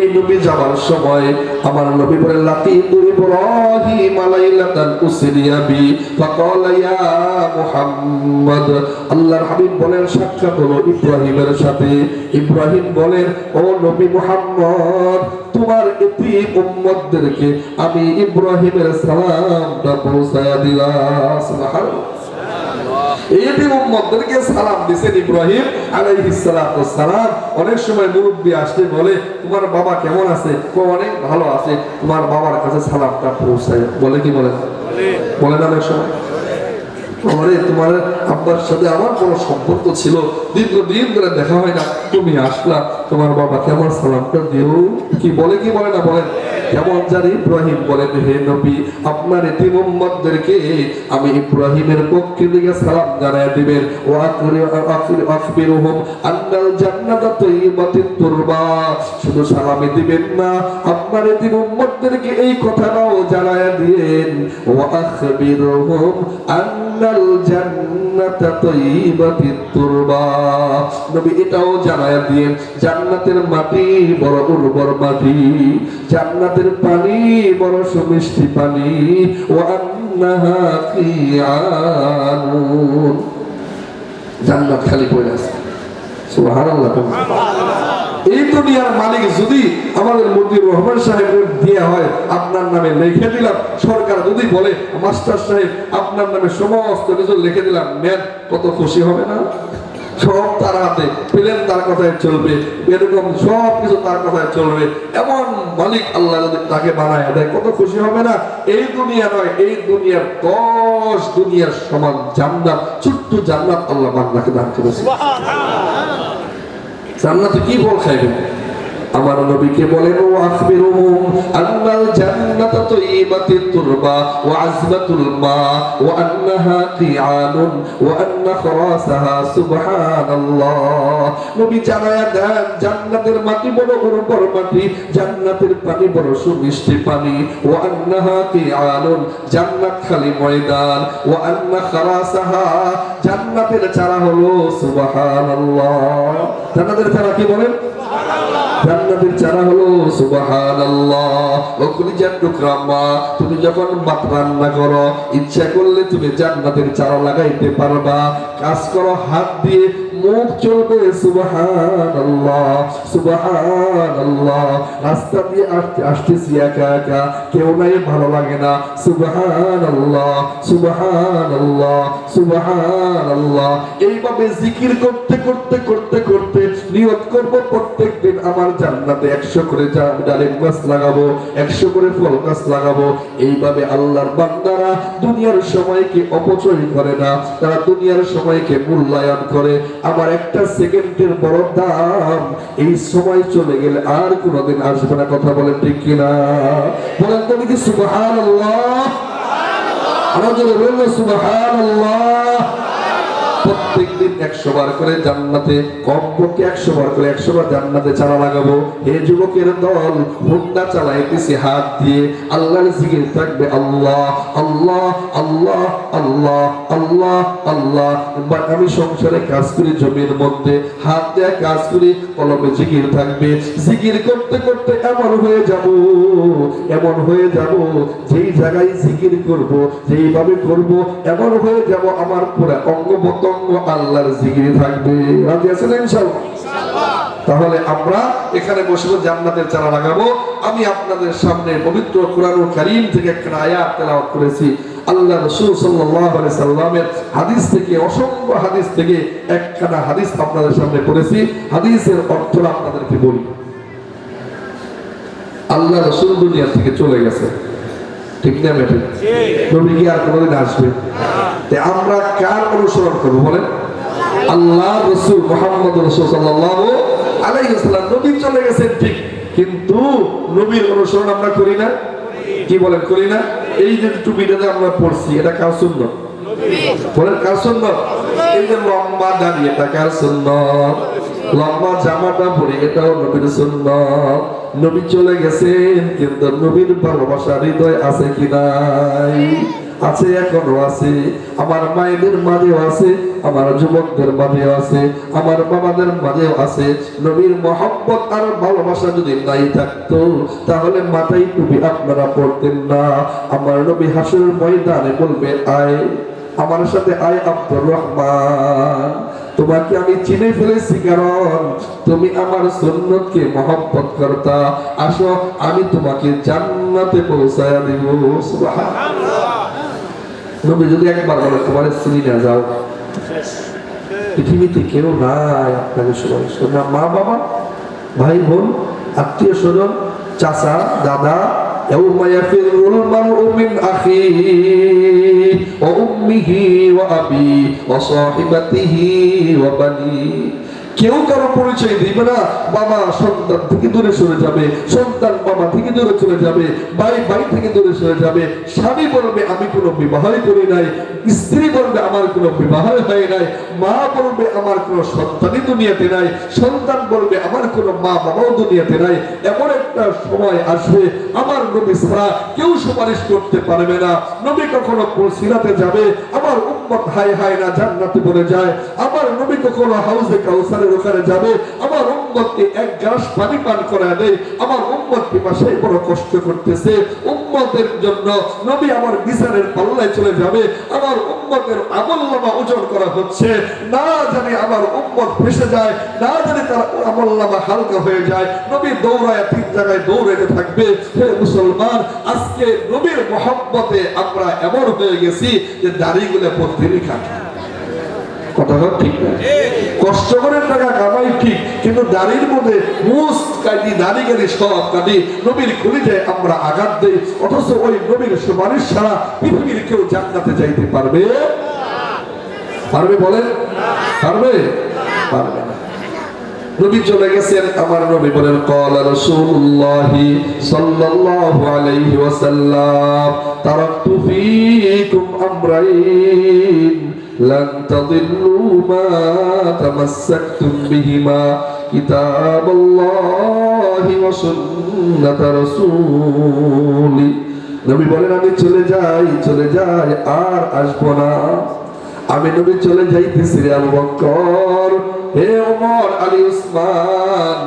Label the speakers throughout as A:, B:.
A: এই নবী যাওয়ার সময় আমার নবী বলেন লাকিতু ইব্রাহিম লাইলাতান উসরিয়া বি ফাকালা ইয়া মুহাম্মদ। আল্লাহর হাবিব বলেন সাক্ষাৎ হলো ইব্রাহিমের সাথে। ইব্রাহিম বলেন ও নবী মুহাম্মদ, তোমার এতিম উম্মতদেরকে আমি ইব্রাহিমের সালামটা পৌঁছায়া দিলাম। সুবহানাল্লাহ। এতিম উম্মতদেরকে সালাম দিয়েছেন ইব্রাহিম আলাইহিস সালাতু ওয়াস সালাম। অনেক সময় মুরব্বি আসলে বলে তোমার বাবা কেমন আছে? অনেক ভালো আছে, তোমার বাবার কাছে সালামটা পৌঁছায়। বলে কি বলে? বলে না অনেক সময়। আমারে তোমার আব্বার সাথে আমার কোনো সম্পর্ক ছিল, দীর্ঘদিন ধরে দেখা হয় না, তুমি আসলা, তোমার বাবাকে আমার সালামটা দিও। কি বলে কি বলে না বলেন? কেমন জানি ইব্রাহিম বলেন হে নবী, আপনার এতিম উম্মতদেরকে আমি ইব্রাহিমের পক্ষ থেকে সালাম জানায় দিবেন। ওয়া আখবিরুহুম আন্নাল জান্নাতা তাইয়্যিবাতুত তুরবা। শুধু সালামই দিবেন না, আপনার এতিম উম্মতদেরকে এই কথাটাও জানায় দিয়েন। ওয়া আখবিরুহুম আন্নাল জান্নাতা তাইয়্যিবাতুত তুরবা। নবী এটাও জানায় দিয়েন জান্নাতের মাটি বড় উর্বর মাটি, জান্নাতের পানি বড় সুমিষ্টি পানি। ওয়া আন্নাহা কিয়ানুন। জান্নাত খালি পড়ে আছে। সুবহানাল্লাহ। এই দুনিয়ার মালিক যদি আমাদের মুফতির রহমান সাহেবের দেয়া হয়, আপনার নামে লিখে দিলাম, সরকার যদি বলে মাস্টার সাহেব আপনার নামে সমস্ত কিছু লিখে দিলাম, নেন, কত খুশি হবে না? সব তার হাতে, প্লেন তার কথায় চলবে, এরকম সব কিছু তার কথায় চলবে। এমন মালিক আল্লাহ যদি তাকে বানায় দেয়, কত খুশি হবে না? এই দুনিয়া নয়, এই দুনিয়ার 10 দুনিয়ার সমান জান্নাত, ছোট্ট জান্নাত আল্লাহ বান্দাকে দান করেছে। জান্নাতে কি ফল খাইবেন? আমার নবীকে বলেন ওয়া আখবিরুহুম আন্নাল জান্নাতা তাইয়্যিবাতুত তুরবা ওয়া আযবাতুল মা ওয়া আন্নাহা কিয়ানুন ওয়া আন্না খরাসাহা সুবহানাল্লাহ। নবী জানায়া দেন জান্নাতের মাটি বড় উর্বর মাটি, জান্নাতের পানি বড় সুমিষ্টি পানি। ওয়া আন্নাহা কিয়ানুন, জান্নাত খালি ময়দান। ওয়া আন্না খরাসাহা, জান্নাতের চারা হলো সুবহানাল্লাহ। জান্নাতের চারা কি বলেন? জান্নাতের চারা হলো সুবহানাল্লাহ। ও কলিজার টুকরা মা, তুমি যখন ভাত রান্না করো, ইচ্ছা করলে তুমি জান্নাতের চারা লাগাইতে পারবা। কাজ করো হাত দিয়ে, মুখ চলবে সুবহানাল্লাহ সুবহানাল্লাহ। রাস্তা দিয়ে আসতেছি একা একা, কেউ নাই, ভালো লাগে না, সুবহানাল্লাহ সুবহানাল্লাহ সুবহানাল্লাহ। এইভাবে জিকির করতে করতে করতে করতে নিয়ত করব প্রত্যেকদিন আমার জান্নাতে 100 করে ডালিম গাছ লাগাবো, 100 করে ফল গাছ লাগাবো। এইভাবে আল্লাহর বান্দারা দুনিয়ার সময়কে অপচয় করে না, তারা দুনিয়ার সময়কে মূল্যায়ন করে। আমার একটা সেকেন্ডের বড় দাম, এই সময় চলে গেলে আর কোনোদিন আসবে না। কথা বলেন ঠিক কিনা? বলেন তো কি সুবহানাল্লাহ? আমাদের বলল সুবহানাল্লাহ। প্রত্যেকদিন 100 বার করে জান্নাতে, কমপক্ষে 100 বার করে 100 বার জান্নাতে চারা লাগাবো। হে যুবকের দল, হুন্ডা চালাইতেছি হাত দিয়ে, আল্লাহর জিকির থাকবে আল্লাহ আল্লাহ আল্লাহ আল্লাহ আল্লাহ আল্লাহ। আমি সংসারে কাজ করি, জমির মধ্যে হাত দিয়ে কাজ করি, কলমে জিকির থাকবে। জিকির করতে করতে এমন হয়ে যাব যেই জায়গায় জিকির করব, যেইভাবে করব, এমন হয়ে যাব আমার পুরো অঙ্গ আল্লাহর জিকিরে থাকবে। রাজি আছেন ইনশাআল্লাহ? তাহলে আমরা এখানে বসে জান্নাতের চারা লাগাবো। আমি আপনাদের সামনে পবিত্র কোরআনুল কারীম থেকে একটা আয়াত তেলাওয়াত করেছি। আল্লাহ রাসূল সাল্লাল্লাহু আলাইহি সাল্লামের হাদিস থেকে, অসংখ্য হাদিস থেকে একটা হাদিস আপনাদের সামনে পড়েছি। হাদিসের অর্থ আপনাদেরকে বলি। আল্লাহ রাসূল দুনিয়া থেকে চলে গেছে, ঠিক না বেটা? নবী কি আর কোনোদিন আসবে? আমরা কার অনুসরণ করবো বলেন? আল্লাহ রাসূল মুহাম্মদ রাসূল সাল্লাল্লাহু আলাইহি ওয়াসাল্লাম। নবী চলে গেছেন ঠিক, কিন্তু নবীর অনুসরণ আমরা করি না। কি বলেন? করি না। এই যে টুপিটা যে আমরা পরছি, এটা কার সুন্নাত? বলেন কার সুন্নাত? এই যে লম্বা দাড়ি, এটা কার সুন্নাত? লম্বা জামাটা পরে, এটাও নবীর সুন্নাত। নবী চলে গেছেন, কিন্তু নবীর ভালোবাসা হৃদয় আছে কি নাই? আছে, এখনো আছে, আমার মায়েদের মাঝেও আছে, আমার যুবকদের মাঝেও আছে, আমার বাবাদের মাঝেও আছে। নবীর মহব্বত আর ভালোবাসা যদি নাই থাকতো তাহলে মাথায় টুপি আপনারা পড়তেন না। আমার নবী হাসরের ময়দানে বলবে, আয় আমার সাথে, আয় আব্দুর রহমান, তোমাকে আমি চিনে ফেলেছি কারণ তুমি আমার সুন্নতকে মহব্বত করতা, আসো আমি তোমাকে জান্নাতে পৌঁছায়া দিব। সুবহানাল্লাহ। নবী যদি একবার বলে তোমার চিনি না যাও, পৃথিবীতে কেউ নাই আপনাকে সবাই, না মা বাবা, ভাই বোন, আত্মীয় স্বজন, চাচা, দাদা, ইয়াউমা ইয়াফিরুল মারউ মিন আখিহি ওয়া উম্মিহি ওয়া আবিহি ওয়া সাহিবাতিহি ওয়া বানিহি। কেউ কারো পরিচয় দিবে না। বাবা সন্তান থেকে দূরে সরে যাবে, সন্তান বাবা থেকে দূরে চলে যাবে, ভাই ভাই থেকে দূরে সরে যাবে, স্বামী বলবে আমি কোনো বিবাহই করি নাই, স্ত্রী বলবে আমার কোনো বিবাহ হয় নাই, মা বলবে আমার কোনো সন্তানই দুনিয়াতে নাই, সন্তান বলবে আমার কোনো মা বাবাও দুনিয়াতে নাই। এমন একটা সময় আসবে আমার নবী ছাড়া কেউ সুপারিশ করতে পারবে না। নবী কখনো সিরাতে যাবে, আমার উম্মত হাই হাই না জান্নাতে বলে যায়। আমার নবী কখনো হাউজে কাউসারের ওখানে যাবে, আমার উম্মতকে এক গ্লাস পানি পান করায় দেয়। আমার উম্মত পিপাসায় বড় কষ্ট করতেছে, উম্মতের জন্য নবী আমার বিচারের পাল্লায় চলে যাবে, আমার উম্মতের আমলনামা ওজন করা হচ্ছে, না জানি আমার উম্মত ফেসে যায়, না জানি তার আমলনামা হালকা হয়ে যায়। নবী দৌড়ায় 3 জায়গায় দৌড়াতে থাকবে। হে মুসলমান, আজকে নবীর মহব্বতে আমরা এমন হয়ে গেছি যে দাড়িগুলো প্রতিদিনই কাটি। কথা ঠিক না? কষ্ট করে টাকা কামাই ঠিক, কিন্তু দাড়ির মধ্যে মুস কাটি, দাড়ি গাড়ি সব কাটি, নবীর কলিজায় আমরা আঘাত দেই। অথচ ওই নবীর সুপারিশ ছাড়া পৃথিবীর কেউ জান্নাতে যাইতে পারবে? পারবে বলেন? পারবে? পারবে না। নবী চলে গেছেন, আমার নবী বলেন ক্বালা রাসূলুল্লাহি সাল্লাল্লাহু আলাইহি ওয়াসাল্লাম তারাকতু ফীকুম আমরাইন লান তাদিল্লু মা তামাসসাকতুম বিহিমা কিতাবাল্লাহি ওয়া সুন্নাত রাসূলি। নবী বলেন আমি চলে যাই আর আসবো না। আমি নবী চলে যাইতেছি রে আবু বকর, হে ওমর, আলী, উসমান।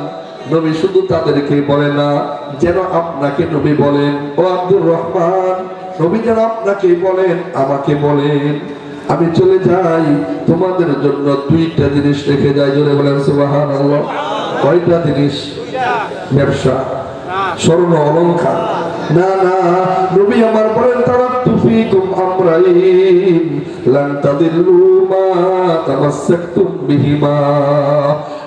A: নবী শুধু তাদেরকে বলে না, যেন আপনাকে নবী বলেন, ও আব্দুর রহমান, নবী যেন আপনাকে বলেন, আমাকে বলেন, আমি চলে যাই, তোমাদের জন্য 2টা জিনিস রেখে যাই। জোরে বলেন সুবহানাল্লাহ। কয়টা জিনিস? ব্যবসা, স্বর্ণ অলংকার না, না। নবী আমার বলেন তারাকতু ফীকুম আমরাইন লান তাদিল্লু মা তামাসসাকতুম বিহিমা।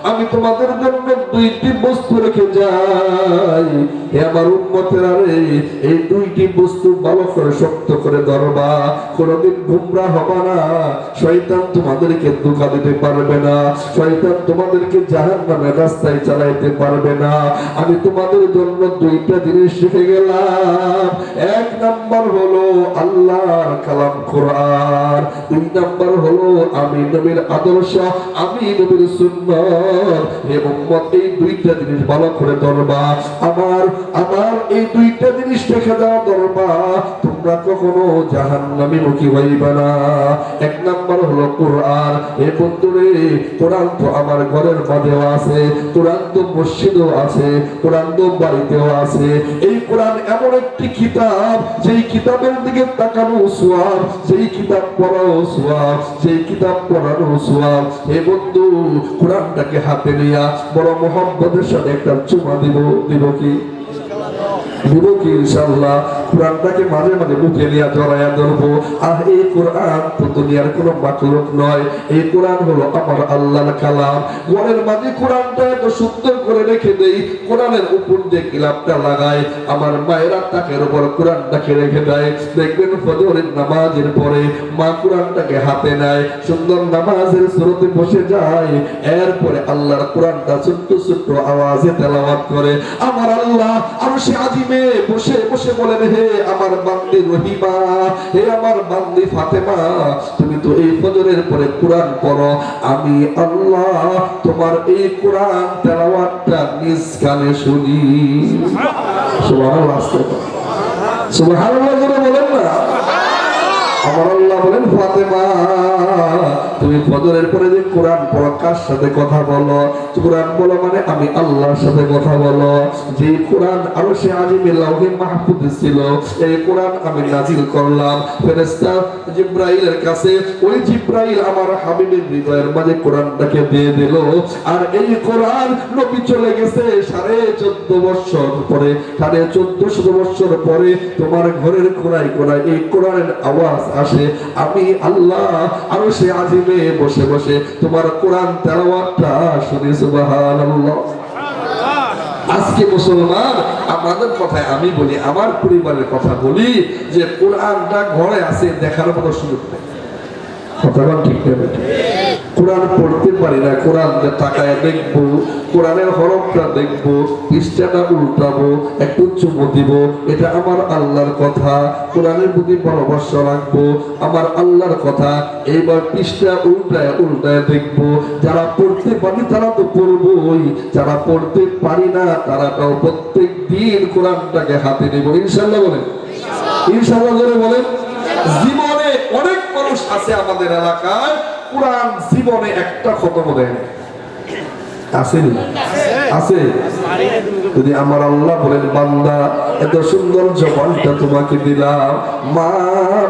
A: আমি তোমাদের জন্য 2টি বস্তু রেখে যাই, হে আমার উম্মতেরা রে, এই 2টি বস্তু ভালো করে শক্ত করে ধরবা, কোনোদিন গোমরাহ হবা না। শয়তান তোমাদেরকে ধোঁকা দিতে পারবে না, শয়তান তোমাদেরকে জাহান্নামের রাস্তায় চালাইতে পারবে না। আমি তোমাদের জন্য 2টা জিনিস রেখে গেলাম। 1 নাম্বার হলো আল্লাহর কালাম কোরআন, 2 নাম্বার হলো আমি নবীর আদর্শ, আমি নবীর সুন্নাত। হে উম্মত, এই 2টা জিনিস ভালো করে ধরবা। আমার এই 2টা জিনিস রেখে দেওয়া ধরবা, তোমরা কখনো জাহান্নামী মুখী হইবে না। 1 নাম্বার হলো কোরআন। হে বন্ধুরে, কোরআন তো আমার ঘরের মধ্যেও আছে, কোরআন তো মসজিদেও আছে, কোরআন তো বাড়িতেও আছে। এই কোরআন এমন একটি কিতাব, যেই কিতাবের দিকে তাকানো সওয়াব, যেই কিতাব পড়াও সওয়াব, যেই কিতাব পড়ানো সওয়াব। হে বন্ধু, কোরআনটাকে হাতে নিয়া বড় মহব্বতের সাথে একটা চুমা দিব কি? দিব কি? ইনশাআল্লাহ। কোরআনটাকে মাঝে মাঝে বুকে নিয়ে জড়াইয়া ধরবো। আর এই কোরআন তো দুনিয়ার কোনো মাখলুক নয়, এই কোরআন হলো আমার আল্লাহর কালাম। ঘরের মাঝে কোরআনটা এত সুন্দর করে রেখে দেই, কোরআনের উপর যে গিলাপটা লাগাই, আমার মায়েরা তাকের উপর কোরআনটাকে রেখে দেয়। দেখবেন ফজরের নামাজের পরে মা কোরআনটাকে হাতে নেয়, সুন্দর নামাজের সুরতে বসে যায়, এরপরে আল্লাহর কোরআনটা ছোট্ট ছোট্ট আওয়াজে তেলাওয়াত করে। আমার আল্লাহ আরশে আজিমে বসে বসে বলেন, হে আমার বান্দি রহিমা, হে আমার বান্দি ফাতেমা, তুমি তো এই ফজরের পরে কোরআন পড়ো, আমি আল্লাহ তোমার এই কোরআন তেলাওয়াতটা নিজ কানে শুনি। সুবহানাল্লাহ, সুবহানাল্লাহ বলেন না। আমার আল্লাহ বলেন ফাতেমা তুমি ফজরের পরে যে কোরআন পড়ো কার সাথে কথা বলো? কোরআন বলো মানে আমি আল্লাহর সাথে কথা বলো। যে কোরআন আরশে আজিমে লাওহে মাহফুজে ছিল, এই কোরআন আমি নাজিল করলাম ফেরেশতা জিবরাইলের কাছে। ওই জিবরাইল আমার হাবিবের হৃদয়ের মাঝে কোরআনটাকে দিয়ে দিল। আর এই কোরআন নবী চলে গেছে 14.5 বছর পরে, 1450 বছর পরে তোমার ঘরের কোনায় কোনায় এই কোরআনের আওয়াজ আসে। আমি আল্লাহ আরশে আজিমে বসে বসে তোমার কোরআন তেলাওয়াতটা শুনি। সুবহানাল্লাহ। আজকে মুসলমান আমাদের কথায় আমি বলি, আমার পরিবারের কথা বলি, যে কোরআনটা ঘরে আছে দেখার মতো সুযোগ নেই। কথা বল ঠিক না? কোরআন পড়তে পারি না, কোরআন তাকায় দেখবো, কোরআনের হরফটা দেখবো, পৃষ্ঠাটা উল্টাবো, একটু চুমু দিব, এটা আমার আল্লাহর কথা। কোরআনের প্রতি ভালোবাসা রাখবো, আমার আল্লাহর কথা। এইবার পৃষ্ঠা উল্টায় উল্টায় দেখবো। যারা পড়তে পারি তারা তো পড়বোই, যারা পড়তে পারি না তারাটাও প্রত্যেক দিন কোরআনটাকে হাতে নেব ইনশাআল্লাহ। বলেন ইনশাআল্লাহ করে বলেন। জীবনে অনেক মানুষ আছে আমাদের এলাকায় কোরআন জীবনে একটা খতম দেয় না। আসেনি? আছে। যদি আমার আল্লাহ বলেন বান্দা এত সুন্দর জবানটা তোমাকে দিলাম, মা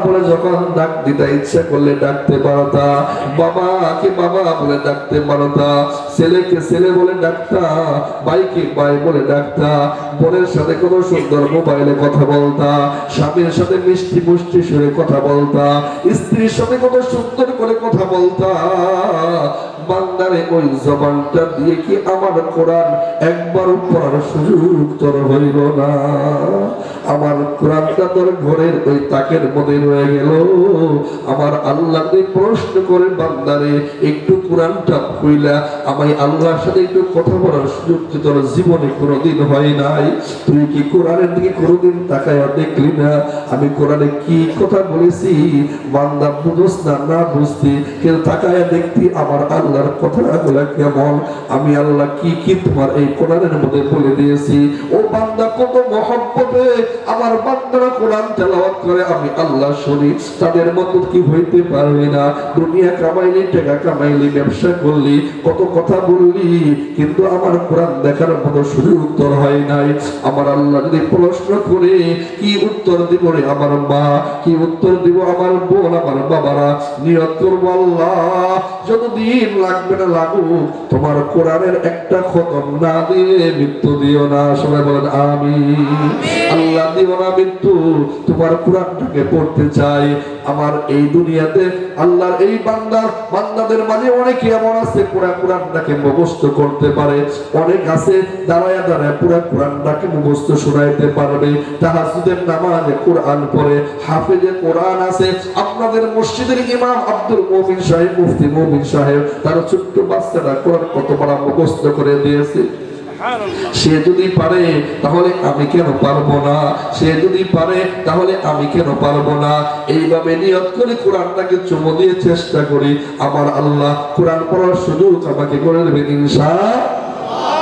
A: বলে যখন ডাক দিতে ইচ্ছা করলে ডাকতে পারতা, বাবাকে বাবা বলে ডাকতে পারতা, ছেলেকে ছেলে বলে ডাকতা, ভাইকে ভাই বলে ডাকতা, বোনের সাথে কত সুন্দর মোবাইলে কথা বলতা, স্বামীর সাথে মিষ্টি মুষ্টি সুরে কথা বলতা, স্ত্রীর সাথে কত সুন্দর করে কথা বলতা। বান্দারে ওই জবানটা দিয়ে কি আমার কোরআন একবার পড়ার সুযোগ তোর হইল না? আমার কোরআনটা তোর ঘরের ওই তাকের মধ্যে রয়ে গেল। আমার আল্লাহকে প্রশ্ন করে বান্দারে একটু কোরআনটা খুইলা আমি আল্লাহর সাথে একটু কথা বলার সুযোগ কি তোর জীবনে কোনোদিন হয় নাই? তুই কি কোরআনের দিকে কোনোদিন তাকায়া দেখলি না আমি কোরআনে কি কথা বলেছি? বান্দা বুঝোস না, না বুঝতি কিন্তু তাকায়া দেখতি আমার আল্লাহর কথাগুলা কেমন, আমি আল্লাহ কি কি তোমার এই কোরআনের মধ্যে বলে দিয়েছি। ও বান্দা কত মহব্বতে আমার বান্দারা কোরআন তেলাওয়াত করে আমি আল্লাহ শুনি। তাদের মতো কি হইতে পারবি না? দুনিয়া কামাইলি, টাকা কামাইলি, ব্যবসা করলি, কত কথা বললি, কিন্তু আমার কোরআন দেখার মতো সুযোগ উত্তর হয় নাই। আমার আল্লাহ যদি প্রশ্ন করে কি উত্তর দিব রে আমার মা, কি উত্তর দিব আমার বোন, আমার বাবারা? নিয়ত করবো আল্লাহ যতদিন লাগবে না লাগুক, তোমার কোরআনের একটা খতম না দিয়ে মৃত্যু দিও না। সবাই বলেন আমিন। আল্লাহ দিও না মৃত্যু, তোমার কোরআনটাকে পড়তে চাই। আমার এই দুনিয়াতে আল্লাহর এই বান্দাদের মাঝে অনেকে এমন আছে পুরা কোরআনটাকে মুখস্থ করতে পারে, অনেক আছে দাঁড়ায় দাঁড়ায় পুরা কোরআনটাকে মুখস্থ শোনাইতে পারবে, তাহাজ্জুদের নামাজে কোরআন পড়ে, হাফেজে কোরআন আছে। আপনাদের মসজিদের ইমাম আব্দুল মুমিন সাহেব, মুফতি মুমিন সাহেব, তার ছোট্ট বাচ্চাটা কোরআন কতবার মুখস্থ করে দিয়েছে। সে যদি পারে তাহলে আমি কেন পারবো না? সে যদি পারে তাহলে আমি কেন পারবো না? এইভাবে নিয়ত করে কোরআনটাকে চুমু দিয়ে চেষ্টা করি, আমার আল্লাহ কোরআন পড়ার সুযোগ আমাকে করে দেবেন ইনশাআল্লাহ।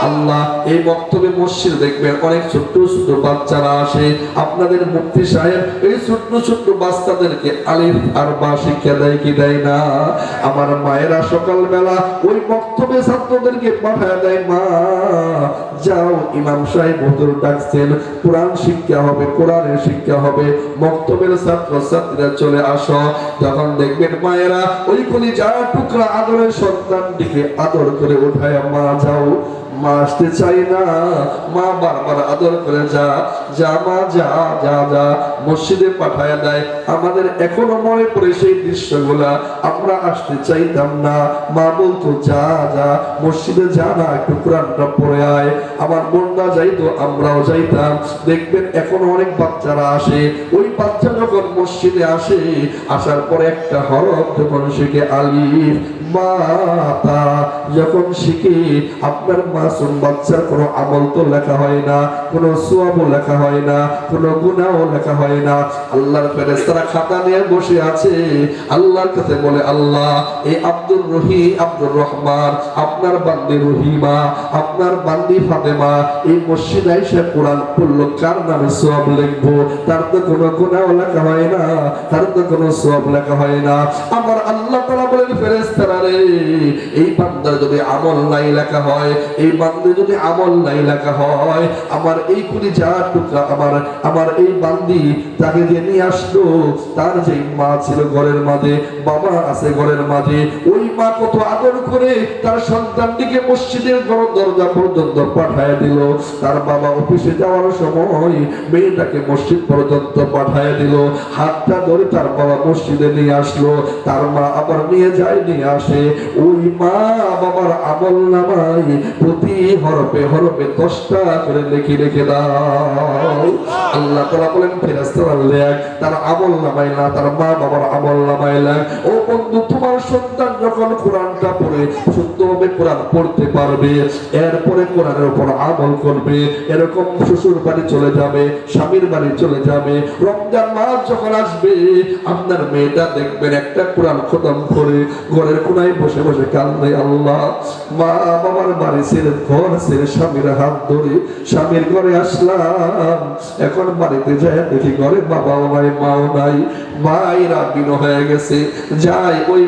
A: আল্লাহ এই বক্তব্যে মসজিদ দেখবেন অনেক ছোট্ট ছোট্ট বাচ্চারা আসে। আপনাদের মুফতি সাহেব এই ছোট্ট ছোট্ট বাচ্চাদেরকে আলিফ আর বা শিক্ষা দেয় কি দেয় না? আমার মায়েরা সকালবেলা ওই বক্তব্যে ছাত্রদেরকে পাঠায় দেয়, মা যাও ইমাম সাহেব হুজুর ডাকছেন, কোরআন শিক্ষা হবে, কোরআনের শিক্ষা হবে, বক্তব্যের ছাত্র ছাত্রীরা চলে আসো। তখন দেখবেন মায়েরা ওই কলিজার টুকরা আদরের সন্তানটিকে আদর করে উঠায়, মা যাও। মা আসতে চাই না, মা বারবার আদর করে যা যা মা যা যা যা মসজিদে পাঠায় দেয়। আমাদের এখনো মনে পড়ে সেই দৃশ্যগুলা, আমরা আসতে চাইতাম না, মা বলতো যা যা মসজিদে যা না, একটু কোরআনটা পড়ে আয়। আমার বোনরা যাইতো, আমরাও যাইতাম। দেখবেন এখনো অনেক বাচ্চারা আসে, ওই বাচ্চা যখন মসজিদে আসে, আসার পরে একটা হরফ যখন শিখে আলিফ, মাতা যখন শিখে, আপনার মা মাসুম বাচ্চার কোনো আমল তো লেখা হয় না, কোনো সওয়াবও লেখা হয় না, কোনো গুনাহও লেখা হয় না। আল্লাহর ফেরেশতারা খাতা নিয়ে বসে আছে, আল্লাহর কাছে বলে, আল্লাহ এই আব্দুর রহমান, আপনার বান্দি রহিমা, আপনার বান্দি ফাতেমা এই মসজিদে এসে কোরআন পড়লো, কার নামে সওয়াব লিখবো? তার তো কোনো গুনাহও লেখা হয় না, তার তো কোনো সওয়াব লেখা হয় না। আমার আল্লাহ তাআলা বলেন, ফেরেশতারা রে, এই বান্দার যদি আমল নাই লেখা হয়, এই বান্দি যদি আমল নাই লেখা হয়, আমার এই কলিজা টুকরা আমার এই বান্দি তাকে যে নিয়ে আসলো, তার যে মা ছিল ঘরের মাঝে, বাবা আছে ঘরের মাঝে, ওই মা কত আদর করে তার সন্তানটিকে মসজিদের দরজা পর্যন্ত পাঠায় দিল। তার বাবা অফিসে যাওয়ার সময় মেয়েটাকে মসজিদ পর্যন্ত পাঠায় দিল, হাতটা ধরে তার বাবা মসজিদে নিয়ে আসলো, তার মা আবার নিয়ে আসে। ওই মা বাবার আমল নামায় প্রতি হরফে হরফে 10টা করে লিখে রেখে দাও। আল্লাহ তাআলা বলেন, ফেরেশতারা লেখ, তার আমল নামায় না, তার মা বাবার আমল নামায় লেখ। ও বন্ধু, তোমার সন্তান যখন কোরআনটা পড়ে শুদ্ধভাবে কোরআন পড়তে পারবে, এরপরে কোরআনের উপর আমল করবে, এরকম শ্বশুর বাড়ি চলে যাবে, স্বামীর বাড়ি চলে যাবে, রমজান মাস যখন আসবে, আপনার মেয়েটা দেখবেন একটা কোরআন খতম করে ঘরের কোনায় বসে বসে কাঁদে, আল্লাহ মা বাবার বাড়ি ছেড়ে ঘর ছেড়ে স্বামীর হাত ধরে স্বামীর ঘরে আসলাম, এখন বাড়িতে যায় দেখি ঘরে বাবাও নাই, মাও নাই, ভাইরা বিন হয়ে গেছে, যাই ওই